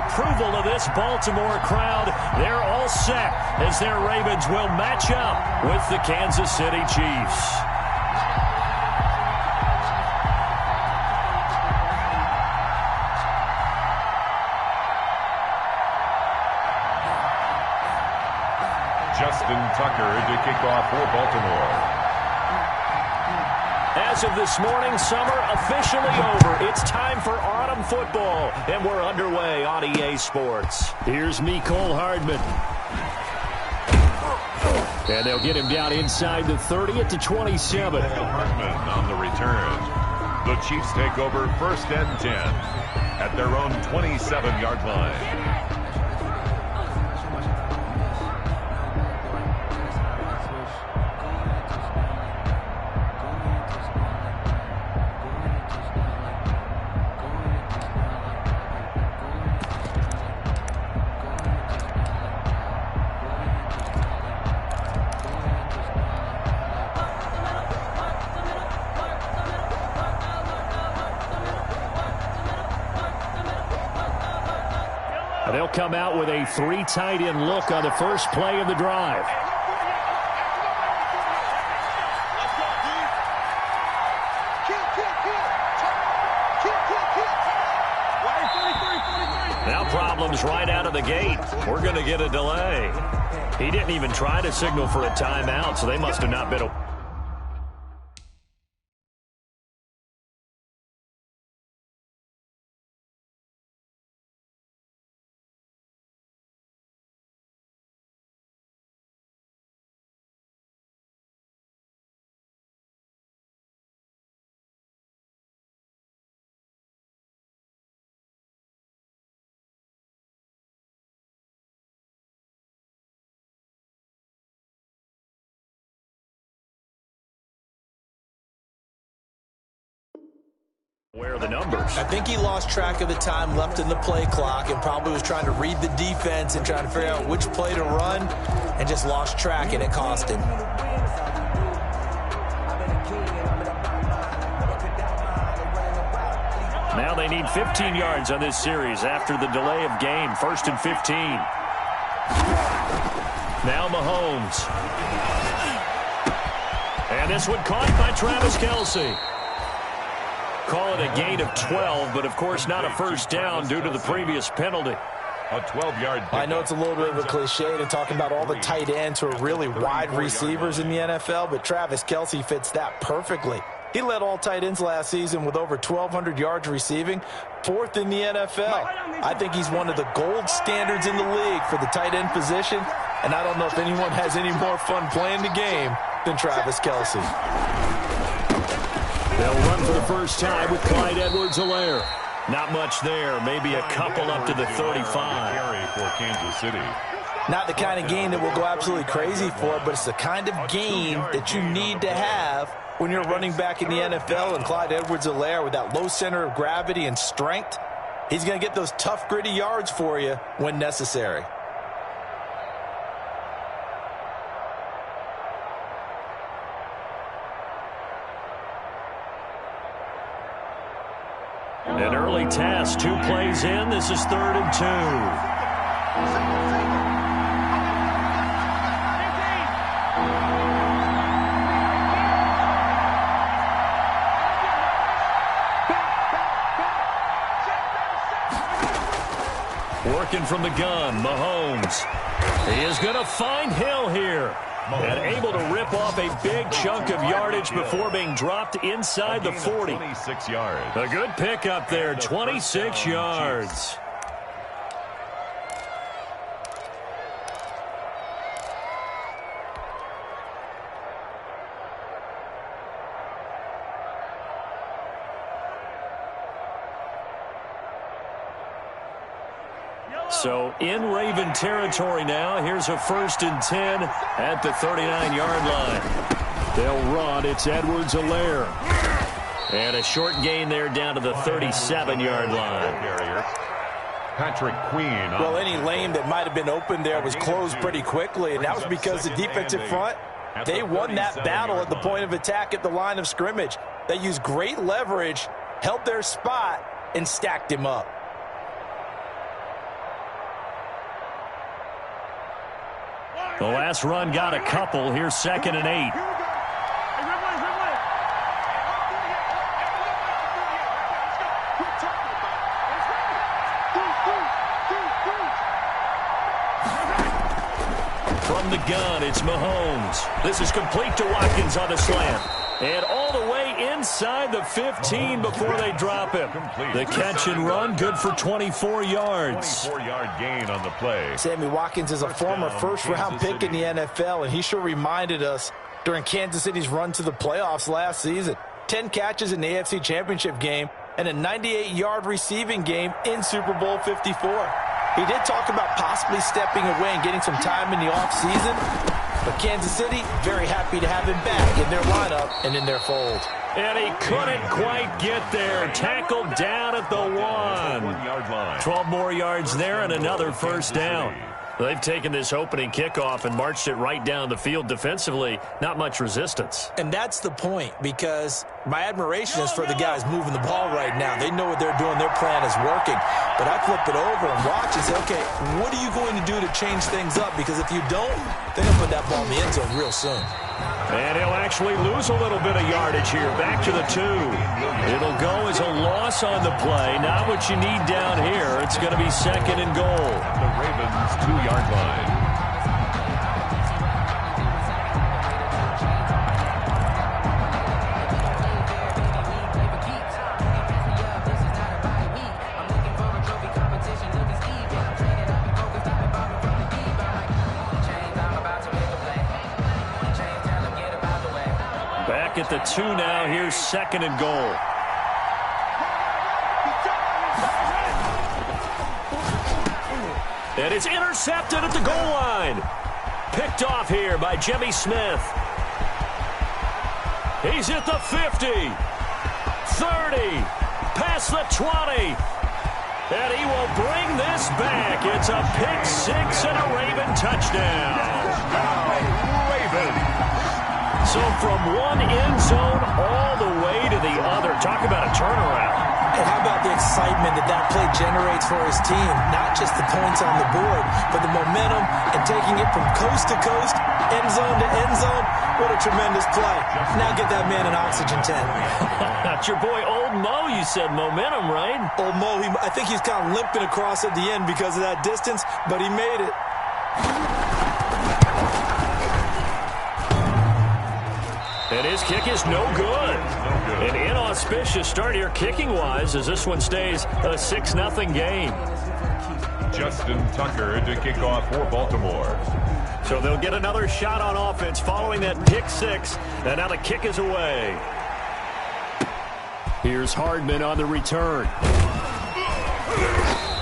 approval of this Baltimore crowd. They're all set as their Ravens will match up with the Kansas City Chiefs. Justin Tucker to kick off for Baltimore. As of this morning, summer officially over. It's time for autumn football, and we're underway on EA Sports. Here's Mecole Hardman. And they'll get him down inside the 30 at the 27. Hardman on the return. The Chiefs take over 1st and 10 at their own 27-yard line. They'll come out with a 3 tight end look on the first play of the drive. Now problems right out of the gate. We're going to get a delay. He didn't even try to signal for a timeout, so they must have not been a... Where are the numbers? I think he lost track of the time left in the play clock and probably was trying to read the defense and trying to figure out which play to run and just lost track, and it cost him. Now they need 15 yards on this series after the delay of game. 1st and 15. Now Mahomes. And this one caught by Travis Kelce. Call it a gain of 12, but of course not a first down due to the previous penalty. A 12-yard. I know it's a little bit of a cliche to talk about all the tight ends who are really wide receivers in the NFL, but Travis Kelce fits that perfectly. He led all tight ends last season with over 1,200 yards receiving, 4th in the NFL. I think he's one of the gold standards in the league for the tight end position, and I don't know if anyone has any more fun playing the game than Travis Kelce. They'll run for the first time with Clyde Edwards-Helaire. Not much there. Maybe a couple up to the 35. Carry for Kansas City. Not the kind of game that we'll go absolutely crazy for, but it's the kind of game that you need to have when you're running back in the NFL. And Clyde Edwards-Helaire, with that low center of gravity and strength, he's going to get those tough, gritty yards for you when necessary. An early task, 2 plays in. This is 3rd and 2. Working from the gun, Mahomes. He is going to find Hill here. And able to rip off a big chunk of yardage before being dropped inside the 40. 26 yards. A good pickup there, 26 yards. So in Raven territory now. Here's a 1st and 10 at the 39-yard line. They'll run. It's Edwards-Helaire. And a short gain there down to the 37-yard line. Patrick Queen. Well, any lane that might have been open there was closed pretty quickly, and that was because the defensive front, they won that battle at the point of attack at the line of scrimmage. They used great leverage, held their spot, and stacked him up. The last run got a couple. Here's 2nd and 8. From the gun, it's Mahomes. This is complete to Watkins on the slant. And all the way inside the 15 before they drop him. The catch and run, good for 24 yards. 24-yard gain on the play. Sammy Watkins is a former first-round pick in the NFL, and he sure reminded us during Kansas City's run to the playoffs last season. 10 catches in the AFC Championship game and a 98-yard receiving game in Super Bowl 54. He did talk about possibly stepping away and getting some time in the offseason. But Kansas City, very happy to have him back in their lineup and in their fold. And he couldn't quite get there. Tackled down at the 1. 12 more yards there and another first down. They've taken this opening kickoff and marched it right down the field defensively. Not much resistance. And that's the point, because my admiration is for the guys moving the ball right now. They know what they're doing. Their plan is working. But I flip it over and watch and say, okay, what are you going to do to change things up? Because if you don't, they're going to put that ball in the end zone real soon. And he'll actually lose a little bit of yardage here. Back to the 2. It'll go as a loss on the play. Not what you need down here. It's going to be 2nd and goal. The Ravens' 2-yard line. At the 2 now, here's 2nd and goal. And it's intercepted at the goal line. Picked off here by Jimmy Smith. He's at the 50, 30, past the 20. And he will bring this back. It's a pick 6 and a Raven touchdown. Raven. So from one end zone all the way to the other. Talk about a turnaround. And how about the excitement that play generates for his team? Not just the points on the board, but the momentum and taking it from coast to coast, end zone to end zone. What a tremendous play. Now get that man an oxygen tent. That's your boy Old Mo, you said. Momentum, right? Old Mo, I think he's kind of limping across at the end because of that distance, but he made it. And his kick is no good. An inauspicious start here kicking-wise as this one stays a 6-0 game. Justin Tucker to kick off for Baltimore. So they'll get another shot on offense following that pick 6. And now the kick is away. Here's Hardman on the return.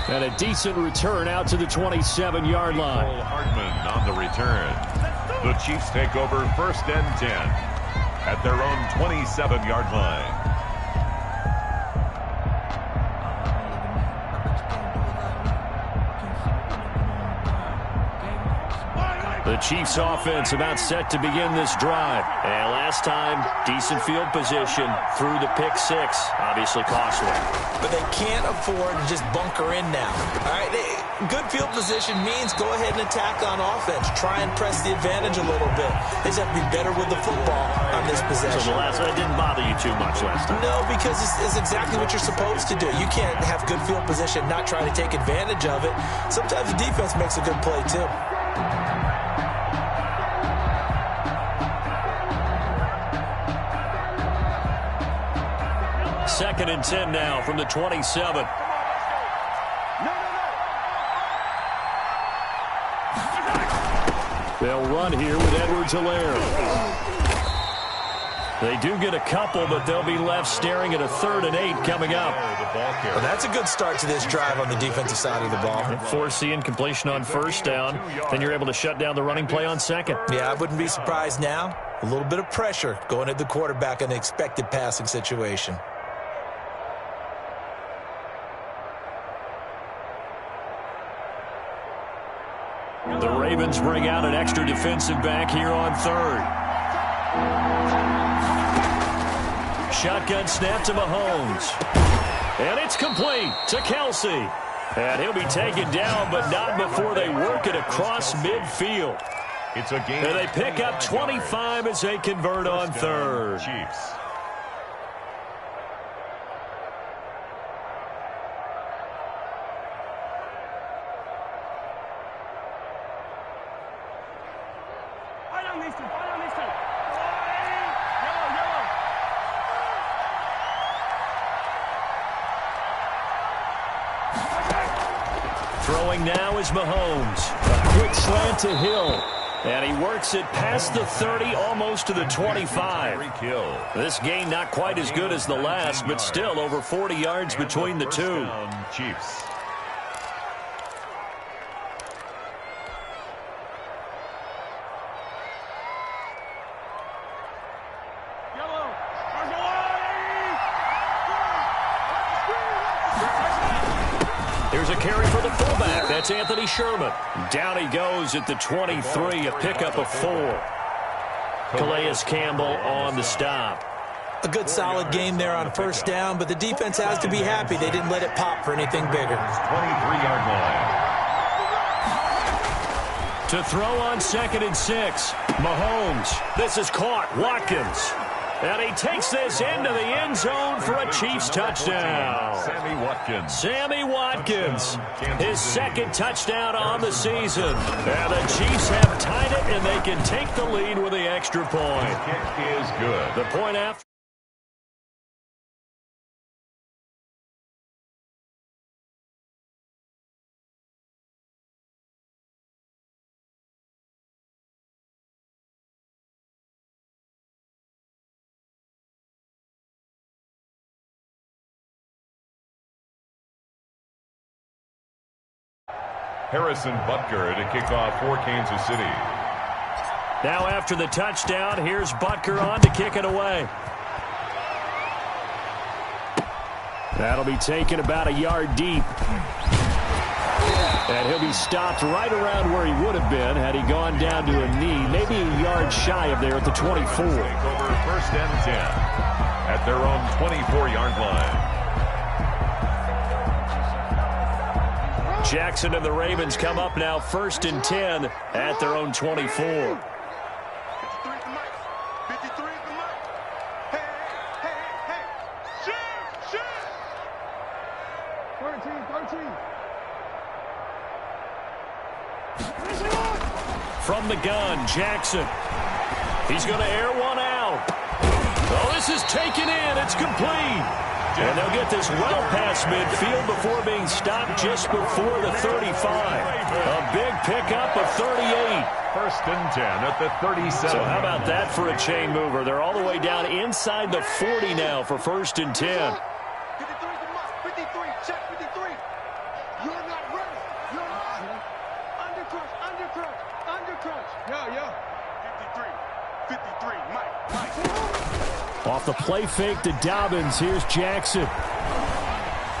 And a decent return out to the 27-yard line. Hardman on the return. The Chiefs take over 1st and 10. At their own 27-yard line. The Chiefs offense about set to begin this drive. And last time, decent field position through the pick 6. Obviously costly. But they can't afford to just bunker in now. All right, good field position means go ahead and attack on offense. Try and press the advantage a little bit. They just have to be better with the football on this possession. So the last one didn't bother you too much last time? No, because it's exactly what you're supposed to do. You can't have good field position, not try to take advantage of it. Sometimes the defense makes a good play, too. Second and 10 now from the 27. They'll run here with Edwards-Helaire. They do get a couple, but they'll be left staring at a 3rd and 8 coming up. Well, that's a good start to this drive on the defensive side of the ball. Force the incompletion on 1st down. Then you're able to shut down the running play on 2nd. Yeah, I wouldn't be surprised now. A little bit of pressure going at the quarterback in an expected passing situation. The Ravens bring out an extra defensive back here on 3rd. Shotgun snap to Mahomes. And it's complete to Kelsey. And he'll be taken down, but not before they work it across midfield. It's a game. And they pick up 25 as they convert on third. Chiefs. Throwing now is Mahomes. A quick slant to Hill. And he works it past the 30, almost to the 25. This game not quite as good as the last, but still over 40 yards between the two. Chiefs. Here's a carry for the fullback. That's Anthony Sherman. Down he goes at the 23, a pickup of 4. Calais Campbell on the stop. A good solid game there on first down, but the defense has to be happy they didn't let it pop for anything bigger. 23-yard line. To throw on 2nd and 6. Mahomes. This is caught. Watkins. And he takes this into the end zone for a Chiefs touchdown. Sammy Watkins. His second touchdown on the season. And the Chiefs have tied it, and they can take the lead with the extra point. The kick is good. The point after. Harrison Butker to kick off for Kansas City. Now after the touchdown, here's Butker on to kick it away. That'll be taken about a yard deep. And he'll be stopped right around where he would have been had he gone down to a knee, maybe a yard shy of there at the 24. Take over 1st and 10 at their own 24-yard line. Jackson and the Ravens come up now 1st and 10 at their own 24. From the gun, Jackson. He's going to air one out. Oh, this is taken in. It's complete. And they'll get this well past midfield before being stopped just before the 35. A big pickup of 38. 1st and 10 at the 37. So how about that for a chain mover? They're all the way down inside the 40 now for 1st and 10. 53, check 53. You're not ready. You're not. Undercrunch. Yeah. 53, Mike. Off the play fake to Dobbins. Here's Jackson.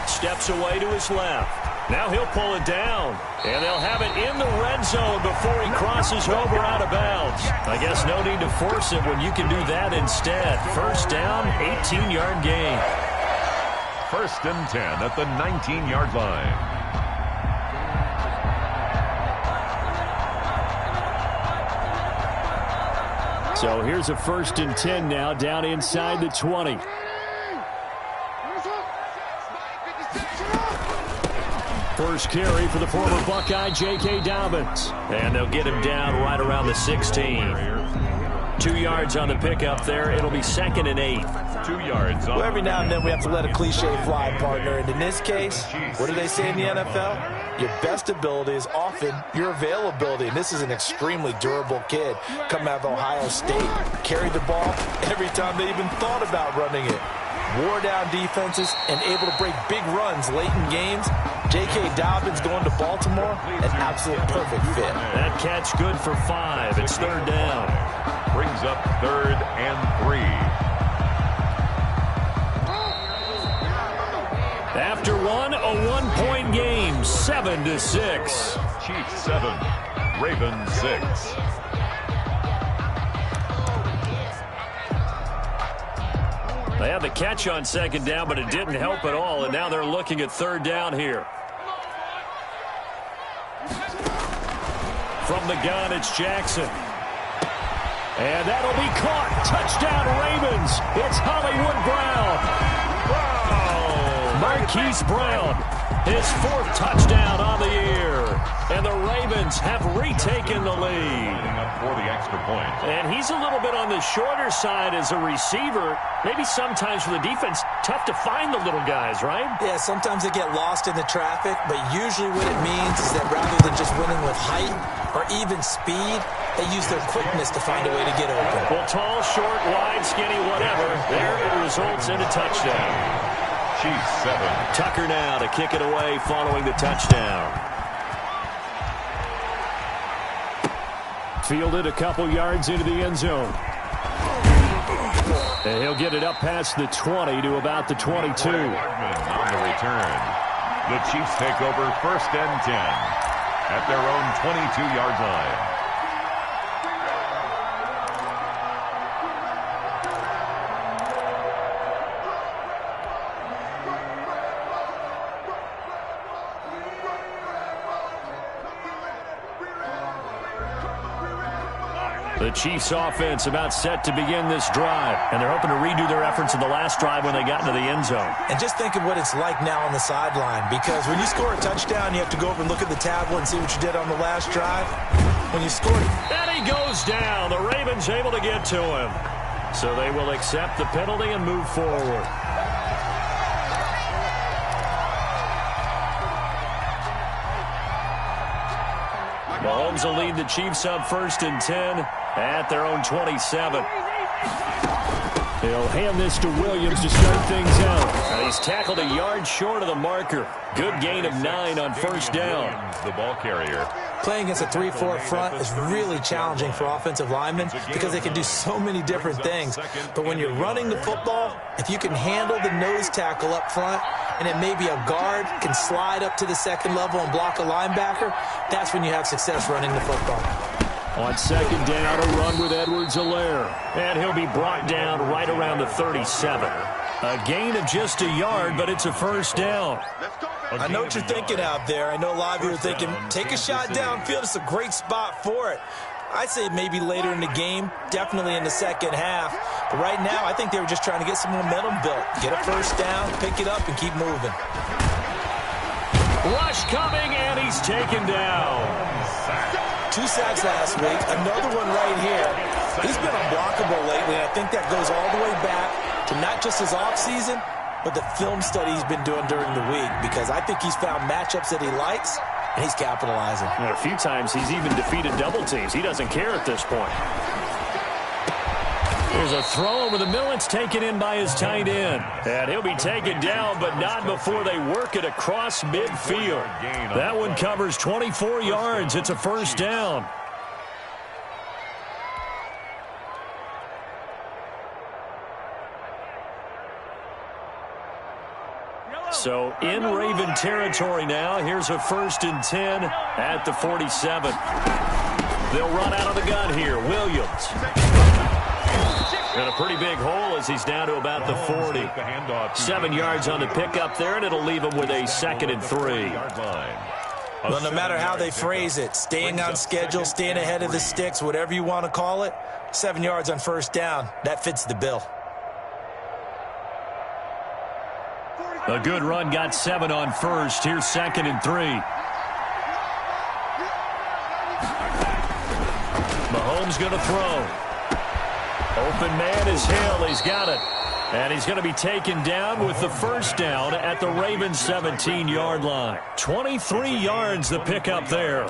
Steps away to his left. Now he'll pull it down. And they'll have it in the red zone before he crosses over out of bounds. I guess no need to force it when you can do that instead. 1st down, 18-yard gain. 1st and 10 at the 19-yard line. So here's a 1st and 10 now down inside the 20. First carry for the former Buckeye, J.K. Dobbins. And they'll get him down right around the 16. 2 yards on the pickup there. It'll be 2nd and 8. 2 yards. Well, every now and then we have to let a cliche fly, partner. And in this case, what do they say in the NFL? Your best ability is often your availability. And this is an extremely durable kid coming out of Ohio State. Carried the ball every time they even thought about running it. Wore down defenses and able to break big runs late in games. J.K. Dobbins going to Baltimore, an absolute perfect fit. That catch good for 5. It's 3rd down. Brings up 3rd and 3. After one, a one-point game, 7-6. Chiefs 7, Ravens 6. They had the catch on 2nd down, but it didn't help at all, and now they're looking at 3rd down here. From the gun, it's Jackson. And that'll be caught. Touchdown, Ravens. It's Hollywood Brown. Wow. Marquise Brown, his 4th touchdown on the year. And the Ravens have retaken the lead. Up for the extra point. And he's a little bit on the shorter side as a receiver. Maybe sometimes for the defense, tough to find the little guys, right? Yeah, sometimes they get lost in the traffic, but usually what it means is that rather than just winning with height or even speed, they use their quickness to find a way to get open. Well, tall, short, wide, skinny, whatever, there it results in a touchdown. Chiefs 7. Tucker now to kick it away following the touchdown. Fielded a couple yards into the end zone. And he'll get it up past the 20 to about the 22. On the return. The Chiefs take over 1st and 10 at their own 22-yard line. The Chiefs offense about set to begin this drive, and they're hoping to redo their efforts in the last drive when they got into the end zone. And just think of what it's like now on the sideline, because when you score a touchdown, you have to go over and look at the tablet and see what you did on the last drive. When you scored, and he goes down. The Ravens able to get to him. So they will accept the penalty and move forward. Mahomes will lead the Chiefs up 1st and 10 at their own 27. He'll hand this to Williams to start things out. And he's tackled a yard short of the marker. Good gain of 9 on 1st down. The ball carrier. Playing against a 3-4 front is really challenging for offensive linemen because they can do so many different things. But when you're running the football, if you can handle the nose tackle up front, and it may be a guard can slide up to the 2nd level and block a linebacker, that's when you have success running the football. On 2nd down, a run with Edwards-Helaire. And he'll be brought down right around the 37. A gain of just a yard, but it's a 1st down. I know what you're thinking out there. I know a lot of you are thinking, take a shot downfield. It's a great spot for it. I'd say maybe later in the game, definitely in the 2nd half. But right now, I think they were just trying to get some momentum built. Get a 1st down, pick it up, and keep moving. Rush coming, and he's taken down. 2 sacks last week, another one right here. He's been unblockable lately, and I think that goes all the way back to not just his offseason, but the film study he's been doing during the week, because I think he's found matchups that he likes, and he's capitalizing. And a few times he's even defeated double teams. He doesn't care at this point. There's a throw over the middle. It's taken in by his tight end. And he'll be taken down, but not before they work it across midfield. That one covers 24 yards. It's a 1st down. So in Raven territory now. Here's a 1st and 10 at the 47. They'll run out of the gun here. Williams. And a pretty big hole as he's down to about the 40. 7 yards on the pickup there, and it'll leave him with a 2nd and 3. Well, no matter how they phrase it, staying on schedule, staying ahead of the sticks, whatever you want to call it, 7 yards on 1st down, that fits the bill. A good run, got 7 on 1st. Here's 2nd and 3. Mahomes going to throw. Open man is Hill. He's got it. And he's going to be taken down with the 1st down at the Ravens 17-yard line. 23 yards the pickup there.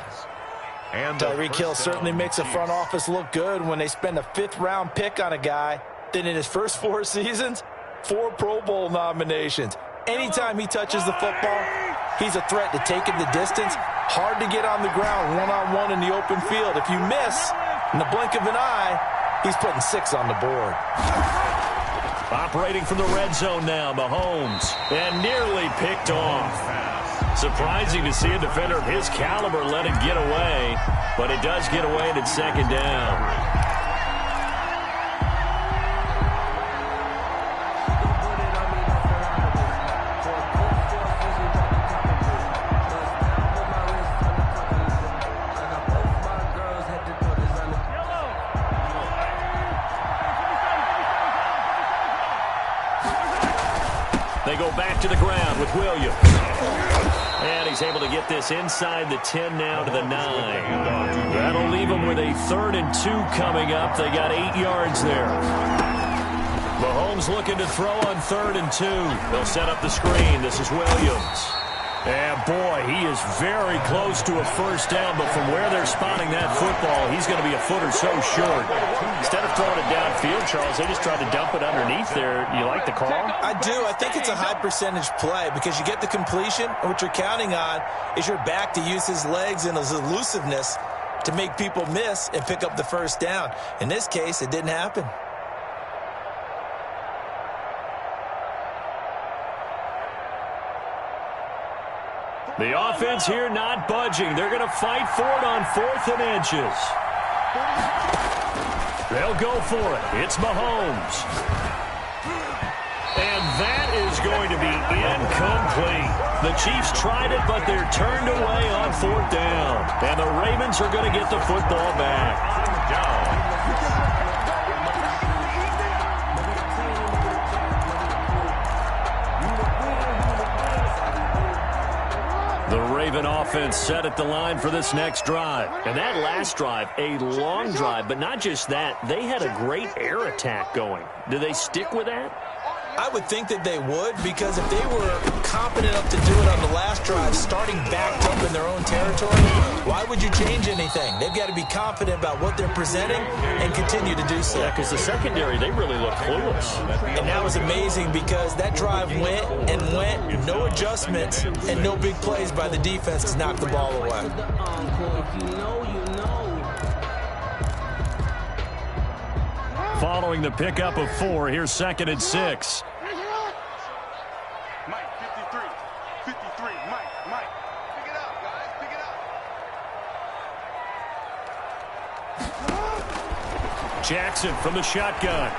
And Tyreek Hill certainly makes the front office look good when they spend a 5th-round pick on a guy. Then in his first 4 seasons, 4 Pro Bowl nominations. Anytime he touches the football, he's a threat to take it the distance. Hard to get on the ground one-on-one in the open field. If you miss, in the blink of an eye, he's putting 6 on the board. Operating from the red zone now, Mahomes. And nearly picked off. Surprising to see a defender of his caliber let it get away. But it does get away and it's 2nd down. go back to the ground with Williams. And he's able to get this inside the 10 now to the 9. That'll leave them with a 3rd and 2 coming up. They got 8 yards there. Mahomes looking to throw on 3rd and 2. They'll set up the screen. This is Williams. And, boy, he is very close to a first down, but from where they're spotting that football, he's going to be a foot or so short. Instead of throwing it downfield, Charles, they just tried to dump it underneath there. You like the call? I do. I think it's a high-percentage play because you get the completion, and what you're counting on is your back to use his legs and his elusiveness to make people miss and pick up the first down. In this case, it didn't happen. The offense here not budging. They're going to fight for it on 4th and inches. They'll go for it. It's Mahomes. And that is going to be incomplete. The Chiefs tried it, but they're turned away on 4th down. And the Ravens are going to get the football back. Down. The Raven offense set at the line for this next drive. And that last drive, a long drive, but not just that. They had a great air attack going. Do they stick with that? I would think that they would, because if they were competent enough to do it on the last drive, starting backed up in their own territory, why would you change anything? They've got to be confident about what they're presenting and continue to do so. Yeah, because the secondary, they really look clueless. And that was amazing because that drive went and went, no adjustments, and no big plays by the defense to knock the ball away. Following the pickup of 4, here's 2nd and 6. Mike, 53. 53. Mike. Pick it up, guys. Pick it up. Jackson from the shotgun.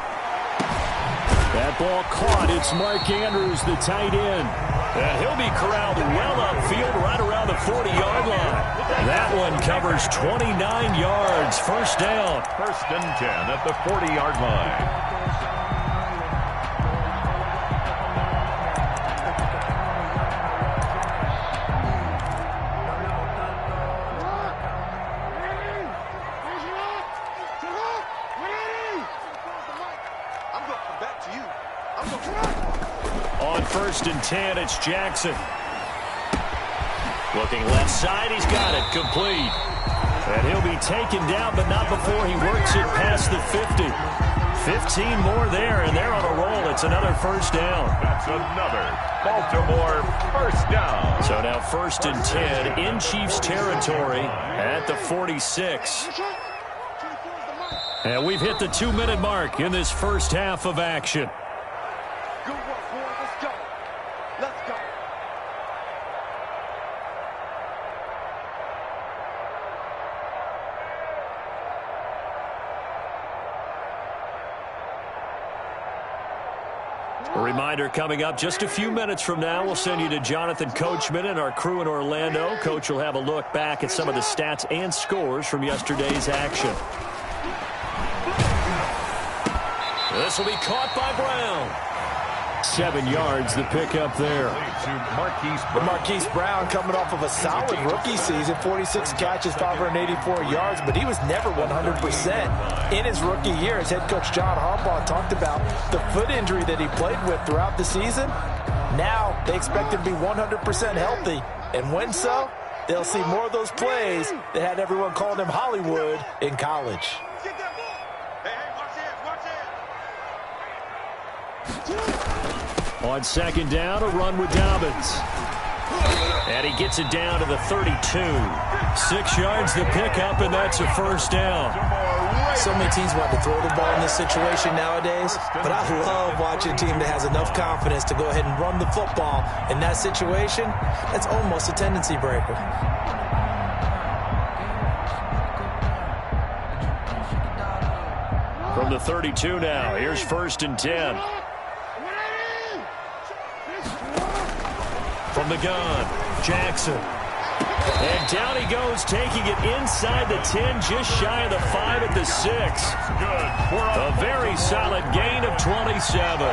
That ball caught. It's Mark Andrews, the tight end. And he'll be corralled well upfield right around the 40-yard line. That one covers 29 yards. First down. 1st and 10 at the 40-yard line. On 1st and 10, it's Jackson. Looking left side, he's got it, complete. And he'll be taken down, but not before he works it past the 50. 15 more there, and they're on a roll. It's another first down. That's another Baltimore first down. So now 1st and 10 in Chiefs territory at the 46. And we've hit the 2-minute mark in this first half of action. Good work, boy. Let's go. Let's go. A reminder coming up just a few minutes from now, we'll send you to Jonathan Coachman and our crew in Orlando. Coach will have a look back at some of the stats and scores from yesterday's action. This will be caught by Brown. 7 yards, the pickup there. Marquise Brown coming off of a solid rookie season, 46 catches, 584 yards, but he was never 100% in his rookie year. As head coach John Harbaugh talked about the foot injury that he played with throughout the season. Now they expect him to be 100% healthy, and when so, they'll see more of those plays that had everyone calling him Hollywood in college. Get that ball. Hey, watch this. Watch this. On 2nd down, a run with Dobbins. And he gets it down to the 32. 6 yards the pickup, and that's a first down. So many teams want to throw the ball in this situation nowadays, but I love watching a team that has enough confidence to go ahead and run the football. In that situation, that's almost a tendency breaker. From the 32 now, here's 1st and 10. From the gun, Jackson. And down he goes, taking it inside the 10, just shy of the 5 at the 6. A very solid gain of 27.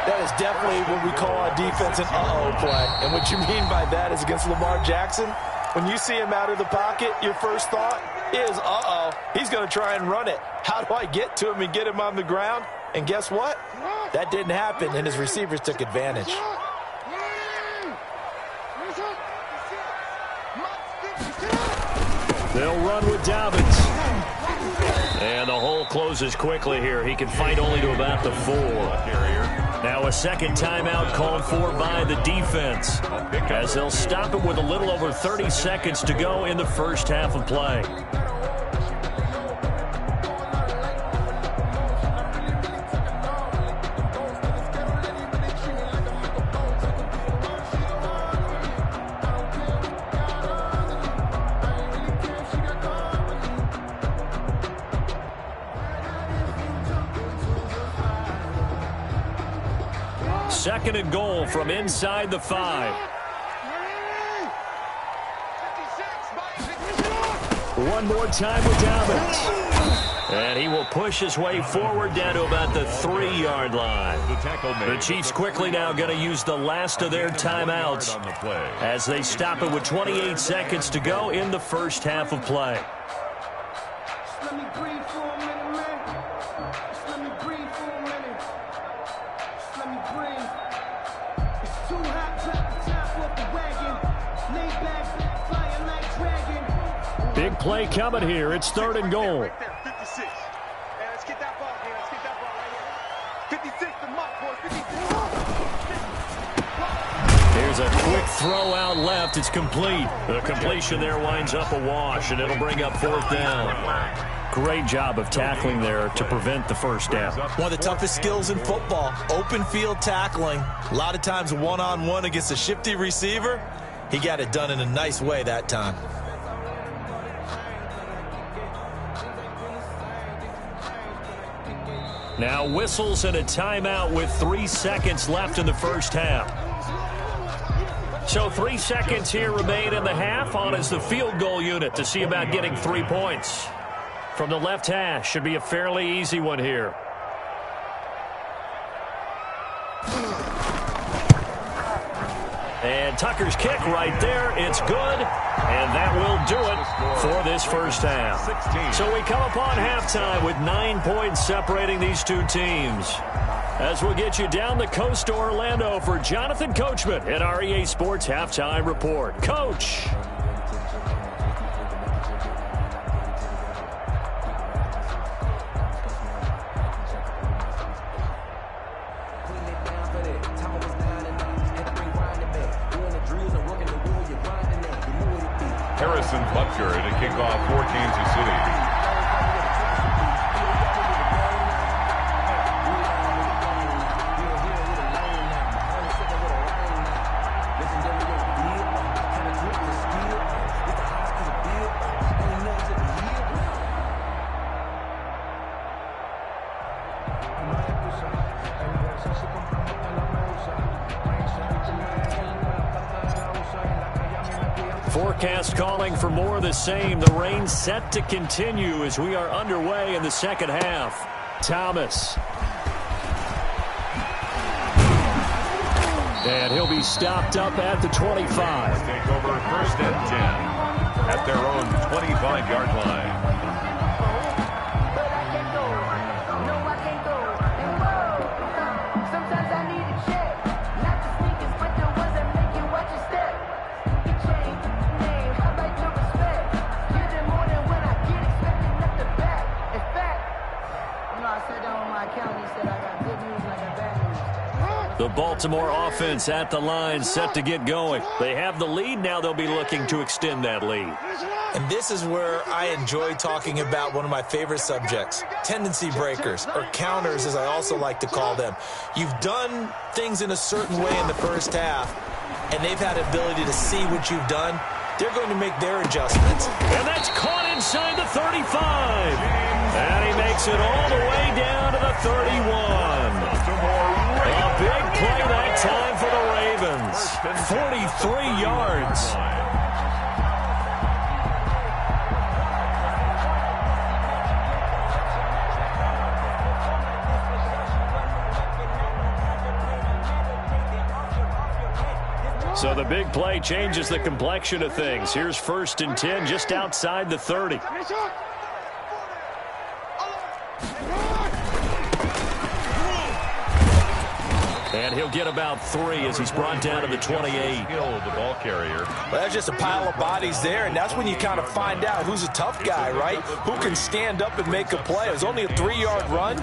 That is definitely what we call on defense an uh-oh play. And what you mean by that is against Lamar Jackson, when you see him out of the pocket, your first thought is, uh-oh, he's going to try and run it. How do I get to him and get him on the ground? And guess what? That didn't happen, and his receivers took advantage. They'll run with Dobbins. And the hole closes quickly here. He can fight only to about the 4. Now a second timeout called for by the defense, as they'll stop it with a little over 30 seconds to go in the first half of play. Second and goal from inside the 5. One more time with Dobbins. And he will push his way forward down to about the 3-yard line. The Chiefs quickly now going to use the last of their timeouts as they stop it with 28 seconds to go in the first half of play. Big play coming here. It's third and goal. Right there, 56. Hey, let's get that ball, man. Let's get that ball right here. 56, the mark, boy. 56. Here's a quick throw out left. It's complete. The completion there winds up a wash, and it'll bring up fourth down. Great job of tackling there to prevent the first down. One of the toughest skills in football, open field tackling. A lot of times one-on-one against a shifty receiver. He got it done in a nice way that time. Now whistles and a timeout with 3 seconds left in the first half. So 3 seconds here remain in the half. On is the field goal unit to see about getting 3 points. From the left hash, should be a fairly easy one here. And Tucker's kick right there. It's good. And that will do it for this first half. So we come upon halftime with 9 points separating these two teams. As we'll get you down the coast to Orlando for Jonathan Coachman in our EA Sports Halftime Report. Coach. Harrison Butker to kick off for Kansas City. Forecast calling for more of the same. The rain set to continue as we are underway in the second half. Thomas. And he'll be stopped up at the 25. Take over first and 10 at their own 25-yard line. The Baltimore offense at the line, set to get going. They have the lead. Now they'll be looking to extend that lead. And this is where I enjoy talking about one of my favorite subjects, tendency breakers, or counters as I also like to call them. You've done things in a certain way in the first half, and they've had the ability to see what you've done. They're going to make their adjustments. And that's caught inside the 35. And he makes it all the way down to the 31. A big play that time for the Ravens. 43 yards. So the big play changes the complexion of things. Here's 1st and 10 just outside the 30. And he'll get about 3 as he's brought down to the 28. The ball carrier. Well, that's just a pile of bodies there, and that's when you kind of find out who's a tough guy, right? Who can stand up and make a play. It was only a 3-yard run,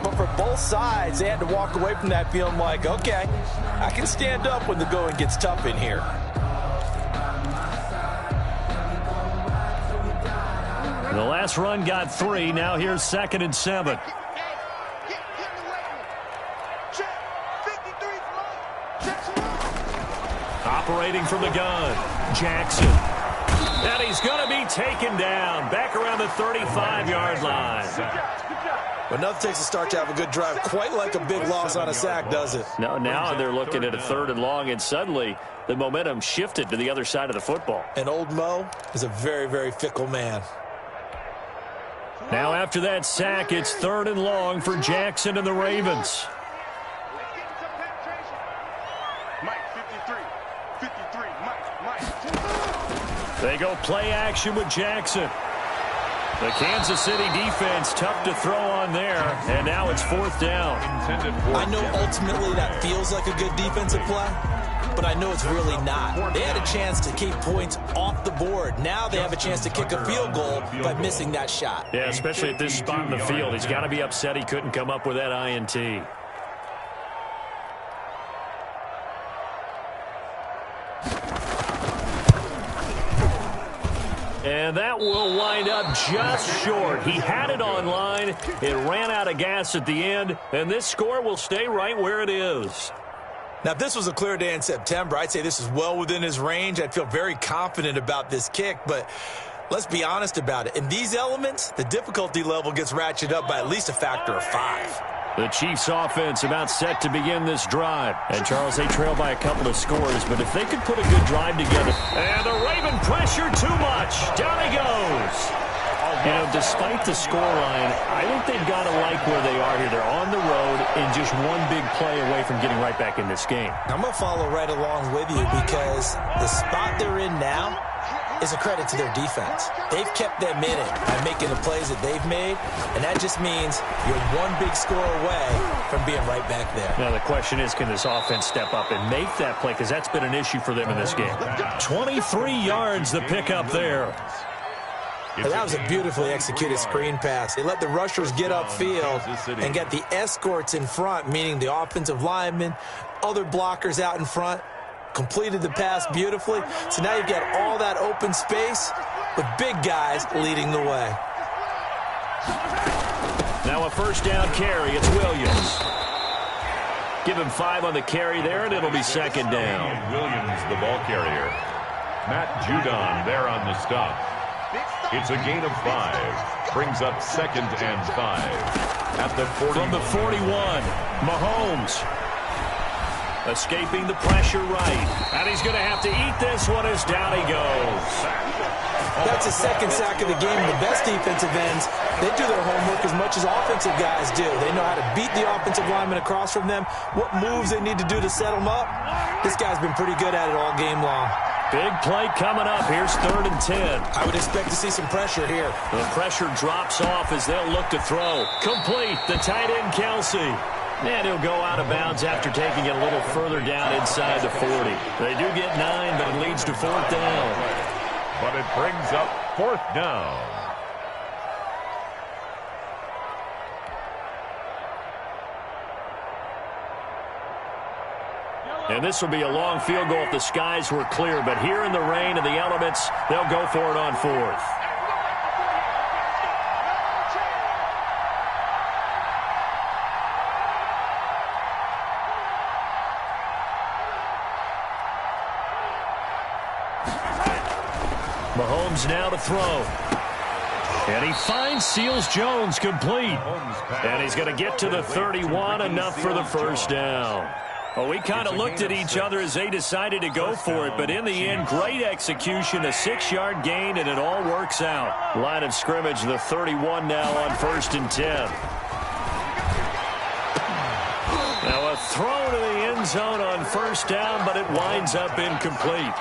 but for both sides, they had to walk away from that feeling like, okay, I can stand up when the going gets tough in here. The last run got 3. Now here's 2nd and 7. Operating from the gun, Jackson. And he's going to be taken down back around the 35-yard line. But nothing takes a start to have a good drive, quite like a big loss on a sack, does it? No, now they're looking at a 3rd and long, and suddenly the momentum shifted to the other side of the football. And old Mo is a very, very fickle man. Now after that sack, it's 3rd and long for Jackson and the Ravens. They go play action with Jackson. The Kansas City defense tough to throw on there, and now it's 4th down. I know ultimately that feels like a good defensive play, but I know it's really not. They had a chance to keep points off the board. Now they have a chance to kick a field goal by missing that shot. Yeah, especially at this spot in the field. He's got to be upset he couldn't come up with that INT. And that will wind up just short. He had it on line. It ran out of gas at the end, and this score will stay right where it is. Now, if this was a clear day in September, I'd say this is well within his range. I'd feel very confident about this kick, but let's be honest about it. In these elements, the difficulty level gets ratcheted up by at least a factor of 5. The Chiefs offense about set to begin this drive. And, Charles, they trail by a couple of scores, but if they could put a good drive together. And the Raven pressure too much. Down he goes. You know, despite the scoreline, I think they've got to like where they are here. They're on the road and just one big play away from getting right back in this game. I'm going to follow right along with you because the spot they're in now is a credit to their defense. They've kept them in it by making the plays that they've made, and that just means you're one big score away from being right back there. Now, the question is, can this offense step up and make that play? Because that's been an issue for them in this game. 23 yards the pickup there. And that was a beautifully executed screen pass. They let the rushers get upfield and get the escorts in front, meaning the offensive linemen, other blockers out in front, completed the pass beautifully. So now you've got all that open space with big guys leading the way. Now a 1st down carry. It's Williams. Give him 5 on the carry there, and it'll be 2nd down. Williams, the ball carrier. Matt Judon there on the stop. It's a gain of 5. Brings up 2nd and 5. At the 40. From the 41, Mahomes. Escaping the pressure right. And he's going to have to eat this one as down he goes. That's his 2nd sack of the game. The best defensive ends, they do their homework as much as offensive guys do. They know how to beat the offensive lineman across from them, what moves they need to do to set them up. This guy's been pretty good at it all game long. Big play coming up. Here's 3rd and 10. I would expect to see some pressure here. The pressure drops off as they'll look to throw. Complete. The tight end, Kelsey. And he'll go out of bounds after taking it a little further down inside the 40. They do get 9, but it leads to 4th down. But it brings up 4th down. And this will be a long field goal if the skies were clear. But here in the rain and the elements, they'll go for it on 4th. Mahomes now to throw. And he finds Seals-Jones complete. And he's going to get to the 31, enough for the 1st down. Well, we kind of looked at each other as they decided to go for it, but in the end, great execution, a 6-yard gain, and it all works out. Line of scrimmage, the 31 now on 1st and 10. Now a throw to the end zone on first down, but it winds up incomplete.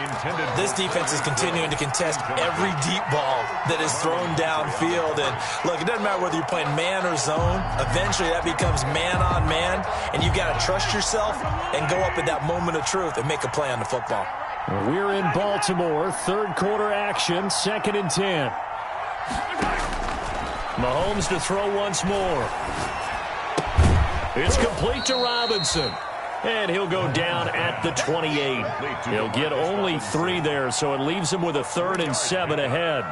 This defense is continuing to contest every deep ball that is thrown downfield. And look, it doesn't matter whether you're playing man or zone. Eventually that becomes man on man, and you've got to trust yourself and go up at that moment of truth and make a play on the football. We're in Baltimore, third quarter action, 2nd and 10. Mahomes to throw once more. It's complete to Robinson. And he'll go down at the 28. He'll get only 3 there, so it leaves him with a 3rd and 7 ahead.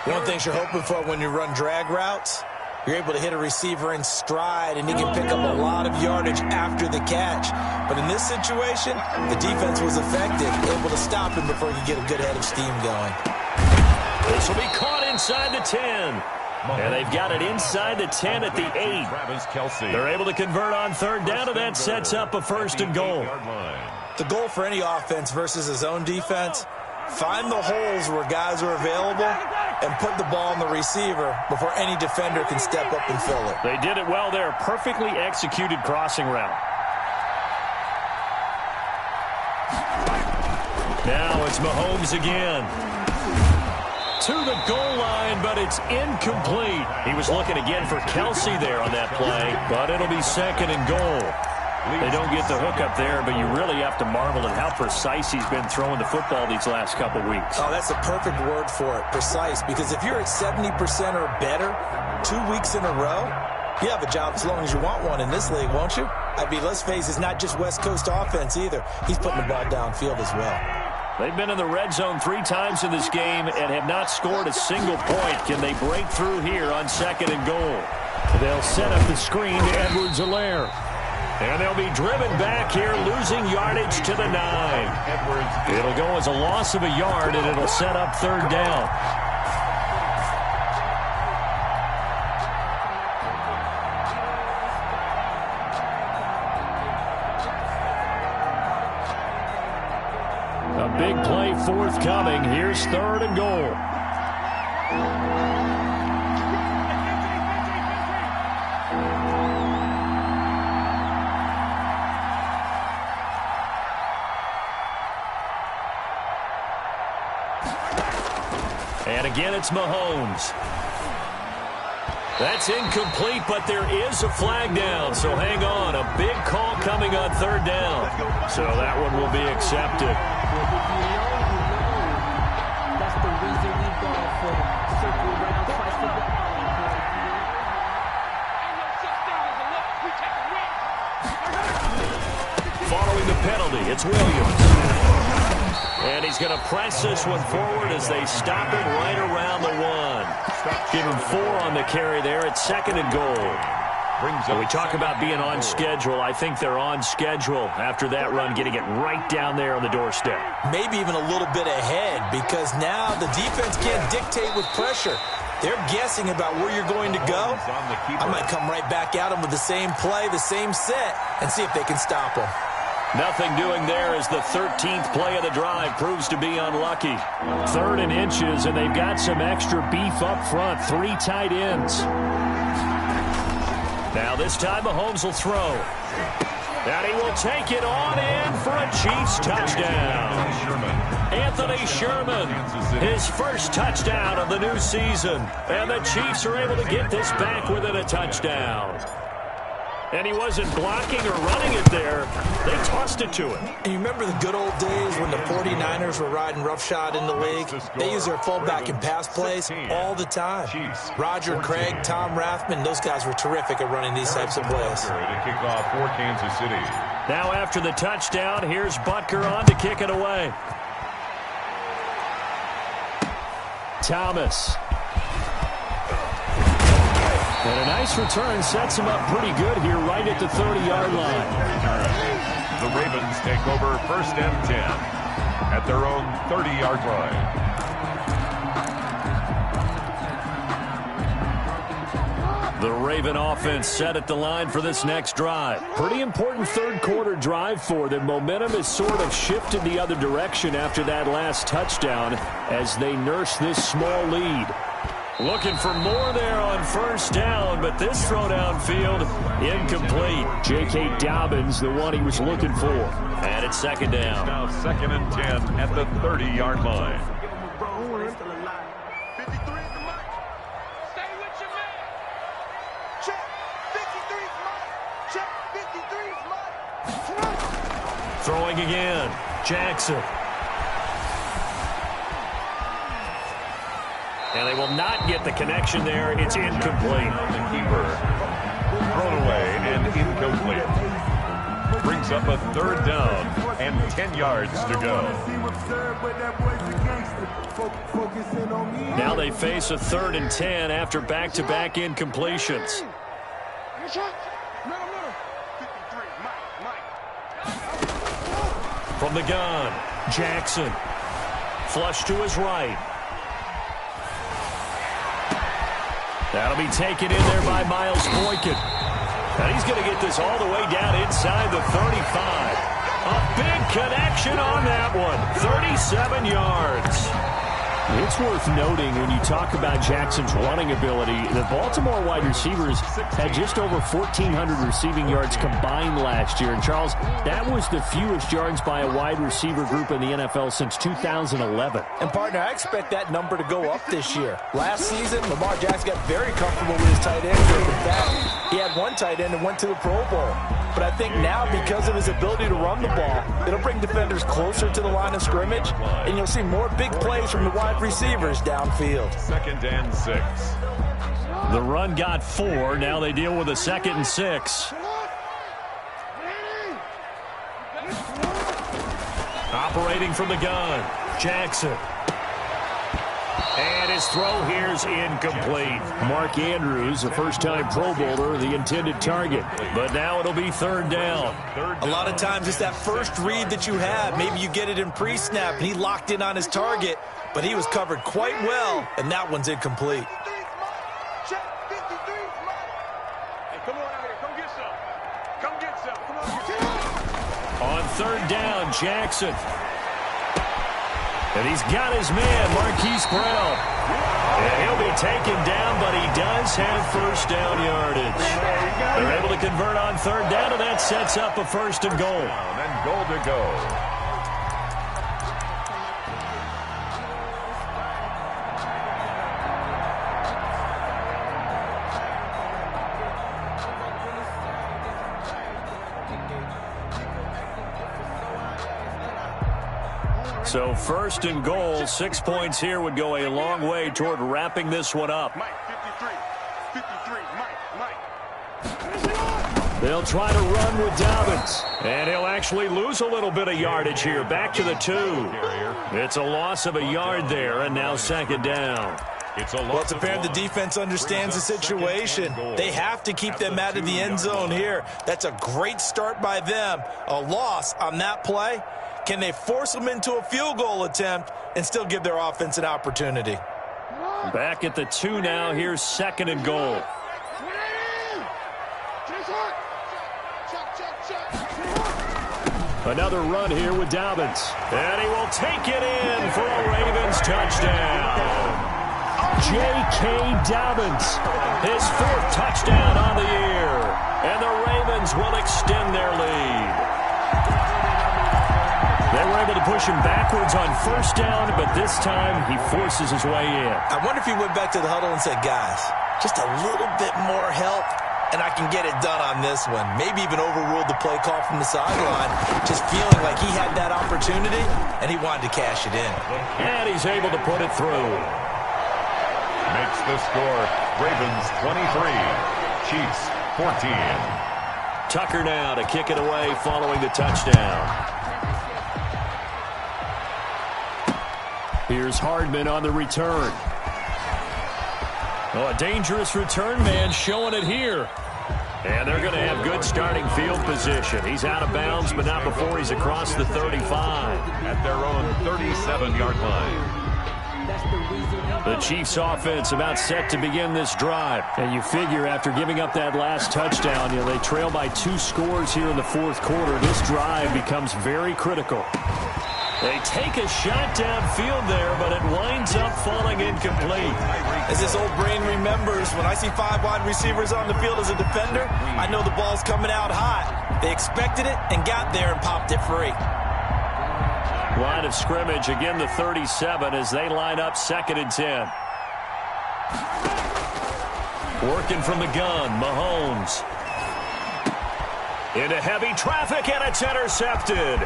One thing you're hoping for when you run drag routes, you're able to hit a receiver in stride, and he can pick up a lot of yardage after the catch. But in this situation, the defense was effective, able to stop him before he could get a good head of steam going. This will be caught inside the 10. And they've got it inside the 10 at the 8. They're able to convert on 3rd down, and that sets up a 1st and goal. The goal for any offense versus his own defense, find the holes where guys are available and put the ball on the receiver before any defender can step up and fill it. They did it well there. Perfectly executed crossing route. Now it's Mahomes again. To the goal line, but it's incomplete. He was looking again for Kelsey there on that play, but it'll be 2nd and goal. They don't get the hook up there, but you really have to marvel at how precise he's been throwing the football these last couple weeks. Oh, that's a perfect word for it, precise, because if you're at 70% or better 2 weeks in a row, you have a job as long as you want one in this league, won't you? I mean, let's face it, it's not just West Coast offense either. He's putting the ball downfield as well. They've been in the red zone 3 times in this game and have not scored a single point. Can they break through here on 2nd and goal? They'll set up the screen to Edwards-Helaire. And they'll be driven back here, losing yardage to the 9. It'll go as a loss of a yard, and it'll set up 3rd down. A big play forthcoming. Here's 3rd and goal. And again, it's Mahomes. That's incomplete, but there is a flag down, so hang on. A big call coming on 3rd down. So that one will be accepted. That's the reason we go for circle around, fight for the Following the penalty, it's Williams. And he's going to press this one forward as they stop it right around the 1. Give him 4 on the carry there at 2nd and goal. When we talk about being on schedule, I think they're on schedule after that run, getting it right down there on the doorstep. Maybe even a little bit ahead, because now the defense can't dictate with pressure. They're guessing about where you're going to go. I might come right back at them with the same play, the same set, and see if they can stop them. Nothing doing there as the 13th play of the drive proves to be unlucky. 3rd and inches, and they've got some extra beef up front. 3 tight ends. Now this time Mahomes will throw. And he will take it on in for a Chiefs touchdown. Anthony Sherman, his first touchdown of the new season. And the Chiefs are able to get this back within a touchdown. And he wasn't blocking or running it there. They tossed it to him. And you remember the good old days when the 49ers were riding roughshod in the league? They used their fullback in pass plays all the time. Roger Craig, Tom Rathman, those guys were terrific at running these types of plays. To kick off for Kansas City. Now after the touchdown, here's Butker on to kick it away. Thomas. And a nice return sets him up pretty good here right at the 30-yard line. The Ravens take over 1st and 10 at their own 30-yard line. The Raven offense set at the line for this next drive. Pretty important 3rd quarter drive for them. Momentum has sort of shifted the other direction after that last touchdown as they nurse this small lead. Looking for more there on first down, but this throw downfield incomplete. J.K. Dobbins, the one he was looking for. And it's second down. Now 2nd and 10 at the 30-yard line. 53 is the mark. Stay with your man. Check. 53 is mark. Check. 53 is mark. Throwing again. Jackson. And they will not get the connection there. It's incomplete. The keeper. Thrown away and incomplete. Brings up a 3rd down and 10 yards to go. Now they face a 3rd and 10 after back-to-back incompletions. From the gun, Jackson. Flush to his right. That'll be taken in there by Miles Boykin. And he's going to get this all the way down inside the 35. A big connection on that one. 37 yards. It's worth noting when you talk about Jackson's running ability, the Baltimore wide receivers had just over 1,400 receiving yards combined last year. And, Charles, that was the fewest yards by a wide receiver group in the NFL since 2011. And, partner, I expect that number to go up this year. Last season, Lamar Jackson got very comfortable with his tight end group. In fact, he had one tight end and went to the Pro Bowl. But I think now, because of his ability to run the ball, it'll bring defenders closer to the line of scrimmage, and you'll see more big plays from the wide receivers downfield. 2nd and 6. The run got 4. Now they deal with a 2nd and 6. Operating from the gun, Jackson. And his throw here's incomplete. Mark Andrews, a first-time Pro Bowler, the intended target. But now it'll be 3rd down. A lot of times it's that first read that you have. Maybe you get it in pre-snap, and he locked in on his target, but he was covered quite well, and that one's incomplete. Check. 53 is mark. Hey, come on out here. Come get some. Come get some. Come on. On 3rd down, Jackson. And he's got his man, Marquise Brown. And he'll be taken down, but he does have first down yardage. They're able to convert on 3rd down, and that sets up a 1st and goal. And goal to go. So 1st and goal, 6 points here would go a long way toward wrapping this one up. Mike, 53. 53. Mike. They'll try to run with Dobbins. And he'll actually lose a little bit of yardage here. Back to the 2. It's a loss of a yard there, and now 2nd down. Well, it's apparent the defense understands the situation. They have to keep them out of the end zone here. That's a great start by them. A loss on that play. Can they force them into a field goal attempt and still give their offense an opportunity? Back at the 2 now. Here's 2nd and goal. Another run here with Dobbins. And he will take it in for a Ravens touchdown. J.K. Dobbins, his 4th touchdown on the year. And the Ravens will extend their lead. They were able to push him backwards on 1st down, but this time he forces his way in. I wonder if he went back to the huddle and said, guys, just a little bit more help, and I can get it done on this one. Maybe even overruled the play call from the sideline, just feeling like he had that opportunity, and he wanted to cash it in. And he's able to put it through. Makes the score Ravens 23, Chiefs 14. Tucker now to kick it away following the touchdown. Here's Hardman on the return. Oh, a dangerous return man showing it here. And they're going to have good starting field position. He's out of bounds, but not before he's across the 35. At their own 37-yard line. The Chiefs offense about set to begin this drive. And you figure after giving up that last touchdown, they trail by 2 scores here in the 4th quarter. This drive becomes very critical. They take a shot downfield there, but it winds up falling incomplete. As this old brain remembers, when I see 5 wide receivers on the field as a defender, I know the ball's coming out hot. They expected it and got there and popped it free. Line of scrimmage, again the 37 as they line up 2nd and 10. Working from the gun, Mahomes. Into heavy traffic, and it's intercepted.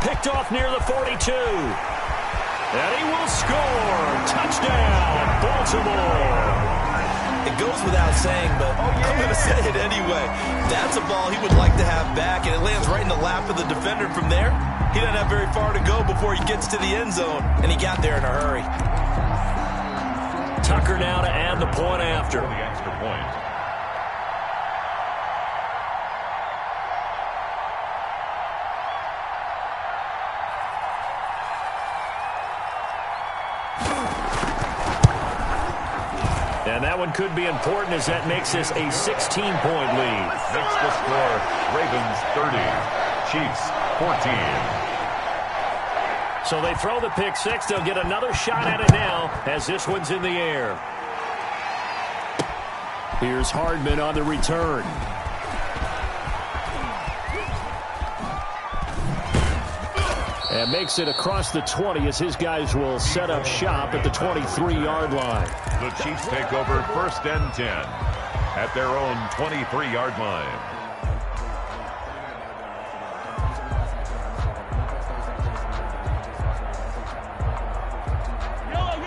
Picked off near the 42. And he will score. Touchdown, Baltimore. It goes without saying, but I'm going to say it anyway. That's a ball he would like to have back, and it lands right in the lap of the defender from there. He doesn't have very far to go before he gets to the end zone, and he got there in a hurry. Tucker now to add the point after. The extra point. And that one could be important as that makes this a 16-point lead. Makes the score Ravens 30, Chiefs 14. So they throw the pick six. They'll get another shot at it now as this one's in the air. Here's Hardman on the return. And makes it across the 20 as his guys will set up shop at the 23-yard line. The Chiefs take over 1st and 10 at their own 23-yard line.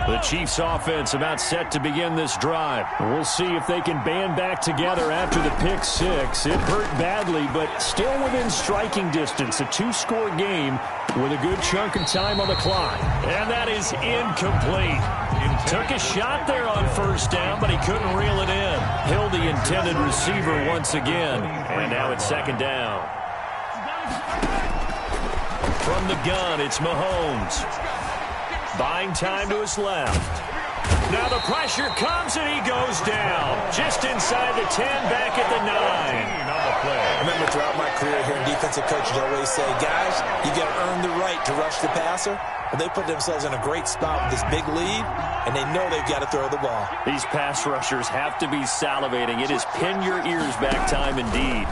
The Chiefs offense about set to begin this drive. We'll see if they can band back together after the pick six. It hurt badly, but still within striking distance. A 2-score game with a good chunk of time on the clock. And that is incomplete. Took a shot there on 1st down, but he couldn't reel it in. Held the intended receiver once again. And now it's 2nd down. From the gun, it's Mahomes. Buying time to his left. Now the pressure comes and he goes down. Just inside the 10, back at the 9. I remember throughout my career here in defensive coaches always say, guys, you got to earn the right to rush the passer. Well, they put themselves in a great spot with this big lead, and they know they've got to throw the ball. These pass rushers have to be salivating. It is pin your ears back time indeed.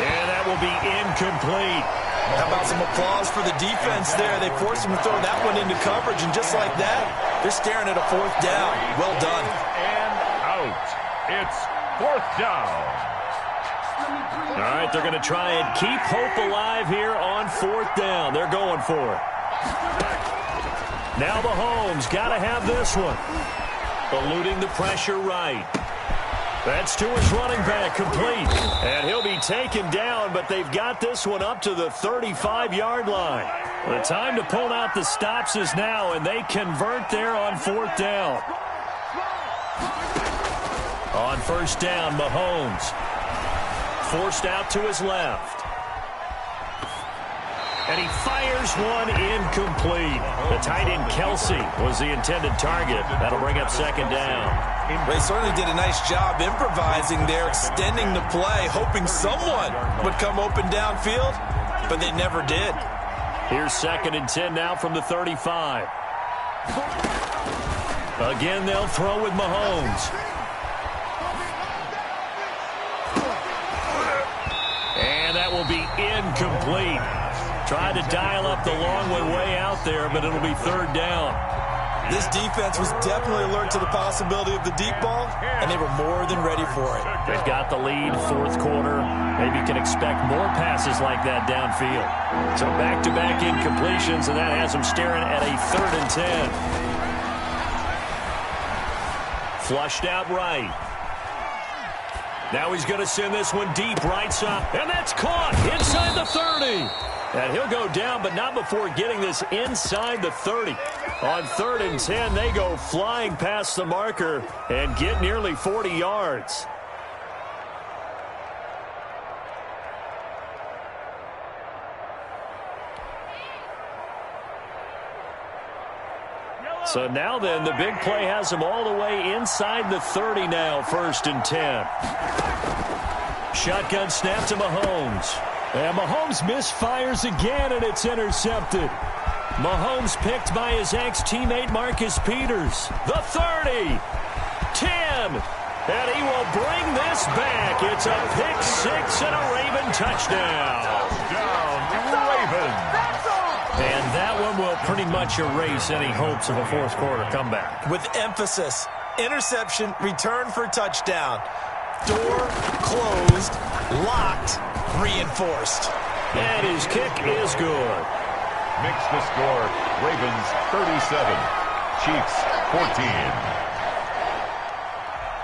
And that will be incomplete. How about some applause for the defense there? They forced him to throw that one into coverage, and just like that, they're staring at a 4th down. Well done. And out. It's 4th down. All right, they're going to try and keep hope alive here on 4th down. They're going for it. Now Mahomes got to have this one. Eluding the pressure right. That's to his running back, complete. And he'll be taken down, but they've got this one up to the 35-yard line. The time to pull out the stops is now, and they convert there on 4th down. On 1st down, Mahomes. Forced out to his left. And he fires one incomplete. The tight end, Kelsey, was the intended target. That'll bring up 2nd down. They certainly did a nice job improvising there, extending the play, hoping someone would come open downfield, but they never did. Here's 2nd and 10 now from the 35. Again, they'll throw with Mahomes. And that will be incomplete. Tried to dial up the long one way out there, but it'll be 3rd down. This defense was definitely alert to the possibility of the deep ball, and they were more than ready for it. They've got the lead, 4th quarter. Maybe you can expect more passes like that downfield. So back-to-back incompletions, and that has them staring at a 3rd and 10. Flushed out right. Now he's going to send this one deep right side, and that's caught inside the 30. And he'll go down, but not before getting this inside the 30. On 3rd and 10, they go flying past the marker and get nearly 40 yards. So now then, the big play has them all the way inside the 30 now, 1st and 10. Shotgun snap to Mahomes. And Mahomes misfires again, and it's intercepted. Mahomes picked by his ex-teammate Marcus Peters. The 30, 10, and he will bring this back. It's a pick-6 and a Raven touchdown. Ravens. And that one will pretty much erase any hopes of a fourth-quarter comeback. With emphasis, interception, return for touchdown. Door closed, locked, reinforced. And his kick is good. Makes the score Ravens 37, Chiefs 14.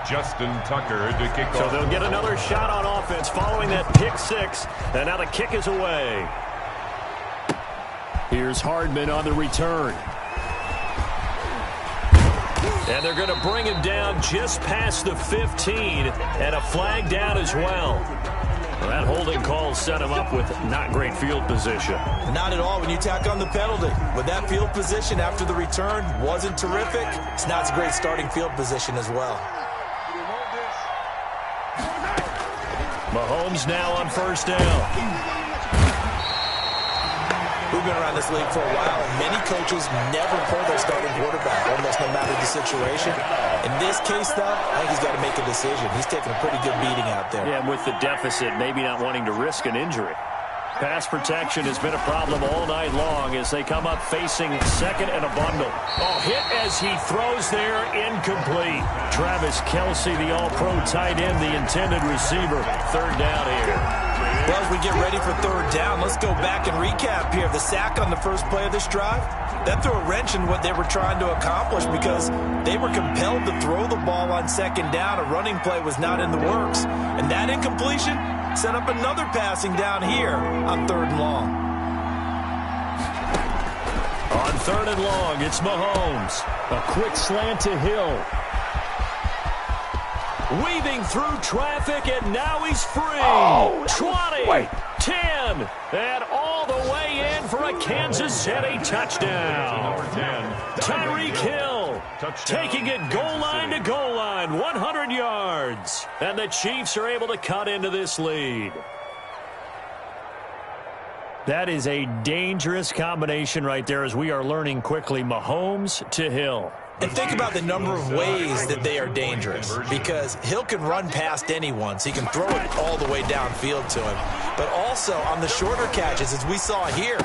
Justin Tucker to kick off. So they'll get another shot on offense following that pick-6, and now the kick is away. Here's Hardman on the return. And they're going to bring him down just past the 15, and a flag down as well. That holding call set him up with not great field position. Not at all when you tack on the penalty. With that field position after the return wasn't terrific, it's not a great starting field position as well. Mahomes now on first down. We've been around this league for a while, and many coaches never pull their starting quarterback, almost no matter the situation. In this case, though, I think he's got to make a decision. He's taking a pretty good beating out there. Yeah, and with the deficit, maybe not wanting to risk an injury. Pass protection has been a problem all night long as they come up facing second and a bundle. Oh, hit as he throws there, incomplete. Travis Kelce, the all-pro tight end, the intended receiver. Third down here. Well, as we get ready for third down, let's go back and recap here. The sack on the first play of this drive, that threw a wrench in what they were trying to accomplish because they were compelled to throw the ball on second down. A running play was not in the works. And that incompletion set up another passing down here on third and long. On third and long, it's Mahomes. A quick slant to Hill. Weaving through traffic, and now he's free. 20, 10, and all the way in for a Kansas City touchdown. Tyreek Hill taking it goal line to goal line, 100 yards. And the Chiefs are able to cut into this lead. That is a dangerous combination right there as we are learning quickly. Mahomes to Hill. And think about the number of ways that they are dangerous, because Hill can run past anyone, so he can throw it all the way downfield to him. But also on the shorter catches, as we saw here,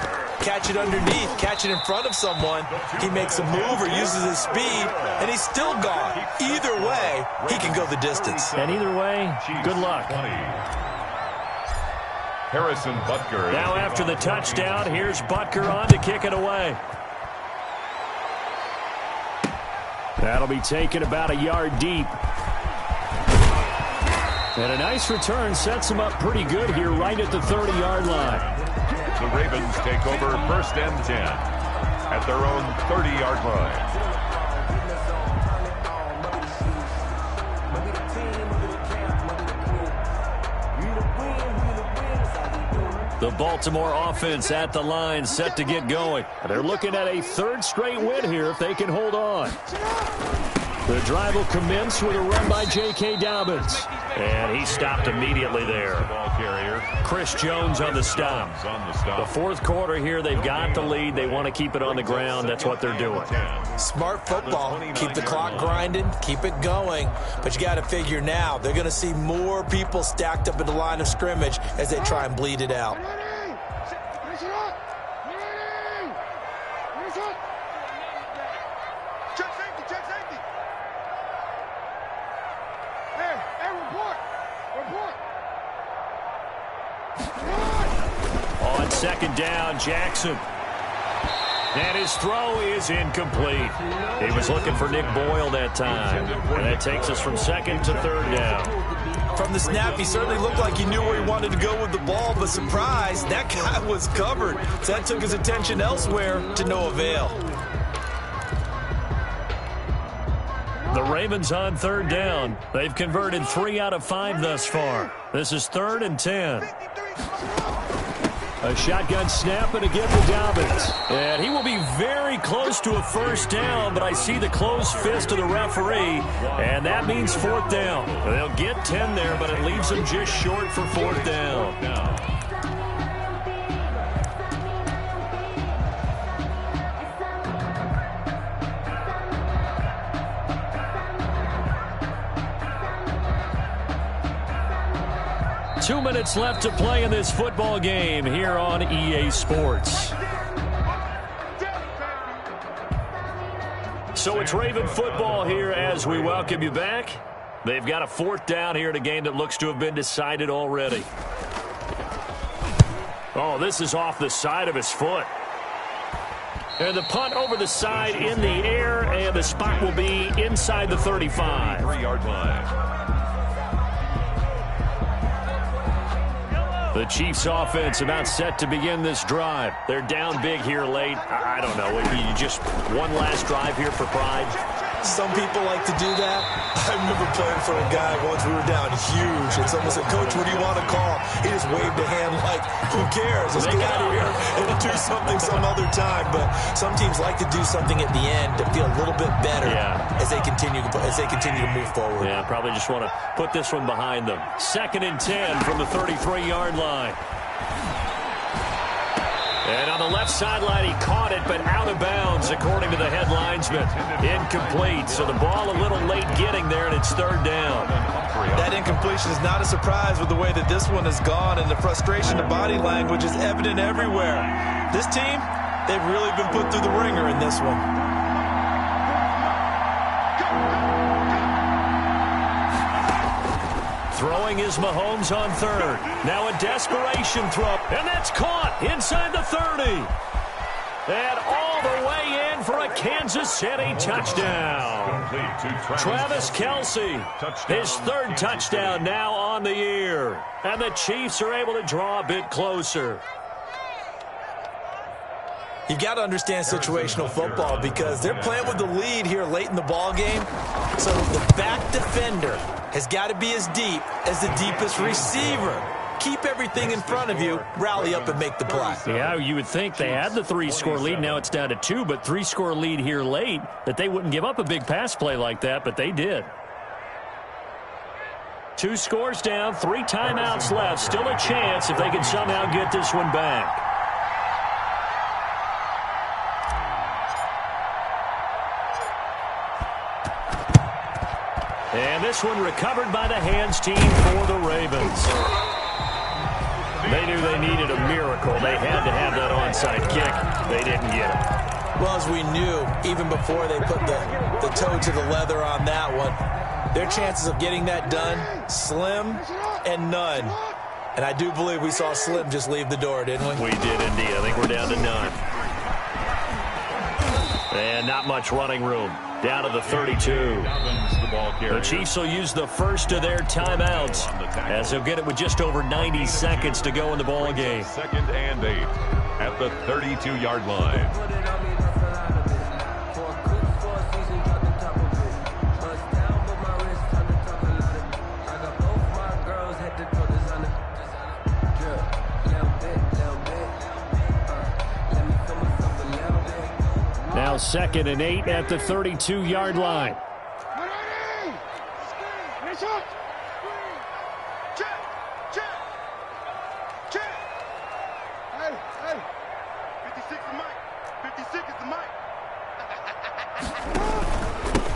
catch it underneath, catch it in front of someone, he makes a move or uses his speed, and he's still gone. Either way, he can go the distance. And either way, good luck. Harrison Butker. Now after the touchdown, here's Butker on to kick it away. That'll be taken about a yard deep. And a nice return sets him up pretty good here right at the 30-yard line. The Ravens take over first and 10 at their own 30-yard line. The Baltimore offense at the line set to get going. They're looking at a third straight win here if they can hold on. The drive will commence with a run by J.K. Dobbins. And he stopped immediately there. Ball carrier. Chris Jones on the stop. The fourth quarter here, they've got the lead. They want to keep it on the ground. That's what they're doing. Smart football. Keep the clock grinding. Keep it going. But you got to figure now, they're going to see more people stacked up at the line of scrimmage as they try and bleed it out. On second down, Jackson. And his throw is incomplete. He was looking for Nick Boyle that time. And that takes us from second to third down. From the snap, he certainly looked like he knew where he wanted to go with the ball, but surprise, that guy was covered. So that took his attention elsewhere to no avail. The Ravens on third down. They've converted 3 out of 5 thus far. This is 3rd and 10. A shotgun snap and again to Dobbins. And he will be very close to a first down, but I see the closed fist of the referee, and that means 4th down. They'll get 10 there, but it leaves them just short for 4th down. 2 minutes left to play in this football game here on EA Sports. So it's Raven football here as we welcome you back. They've got a 4th down here in a game that looks to have been decided already. Oh, this is off the side of his foot. And the punt over the side in the air, and the spot will be inside the 35. 3-yard line. The Chiefs offense about set to begin this drive. They're down big here late. I don't know. You just one last drive here for pride. Some people like to do that. I remember playing for a guy once. We were down huge, and someone said, "Coach, what do you want to call?" He just waved a hand like, "Who cares? Let's get out of here and do something some other time." But some teams like to do something at the end to feel a little bit better as they continue to move forward. Yeah, probably just want to put this one behind them. 2nd and 10 from the 33-yard line. And on the left sideline, he caught it, but out of bounds, according to the head linesman. Incomplete, so the ball a little late getting there, and it's 3rd down. That incompletion is not a surprise with the way that this one has gone, and the frustration of body language is evident everywhere. This team, they've really been put through the ringer in this one. Throwing is Mahomes on 3rd. Now a desperation throw, and that's caught inside the 30. And all the way in for a Kansas City touchdown. Travis Kelce, his 3rd touchdown now on the year. And the Chiefs are able to draw a bit closer. You've got to understand situational football because they're playing with the lead here late in the ball game. So the back defender has got to be as deep as the deepest receiver. Keep everything in front of you, rally up and make the play. Yeah, you would think they had the 3-score lead. Now it's down to 2, but 3-score lead here late, that they wouldn't give up a big pass play like that, but they did. 2 scores down, 3 timeouts left. Still a chance if they can somehow get this one back. And this one recovered by the hands team for the Ravens. They knew they needed a miracle. They had to have that onside kick. They didn't get it. Well, as we knew, even before they put the toe to the leather on that one, their chances of getting that done, slim and none. And I do believe we saw Slim just leave the door, didn't we? We did indeed. I think we're down to none. And not much running room. Down to the 32. The Chiefs will use the first of their timeouts as they'll get it with just over 90 seconds to go in the ball game. 2nd and 8 at the 32-yard line. Now 2nd and 8 at the 32-yard line.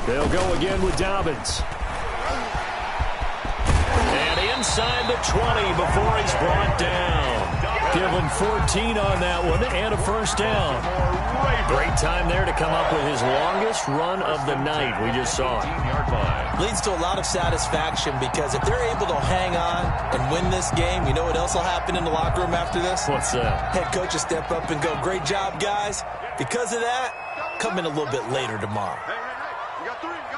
They'll go again with Dobbins. And inside the 20 before he's brought down. Give him 14 on that one and a 1st down. Great time there to come up with his longest run of the night. We just saw it. Leads to a lot of satisfaction because if they're able to hang on and win this game, you know what else will happen in the locker room after this? What's that? Head coach will step up and go, "Great job, guys." Because of that, come in a little bit later tomorrow. You got 3 down.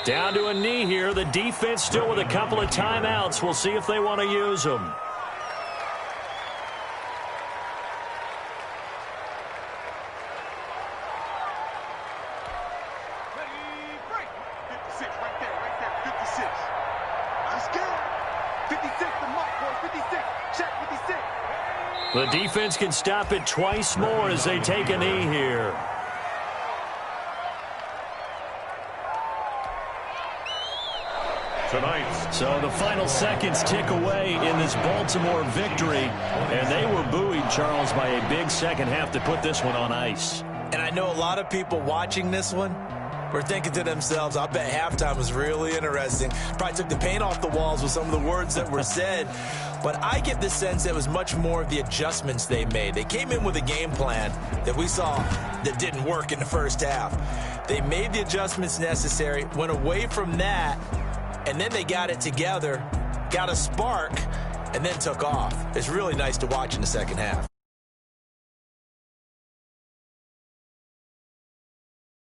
Down to a knee here. The defense still with a couple of timeouts. We'll see if they want to use them. The defense can stop it twice more as they take a knee here. So the final seconds tick away in this Baltimore victory. And they were buoyed, Charles, by a big second half to put this one on ice. And I know a lot of people watching this one, were thinking to themselves, I bet halftime was really interesting. Probably took the paint off the walls with some of the words that were said. But I get the sense it was much more of the adjustments they made. They came in with a game plan that we saw that didn't work in the first half. They made the adjustments necessary, went away from that, and then they got it together, got a spark, and then took off. It's really nice to watch in the second half.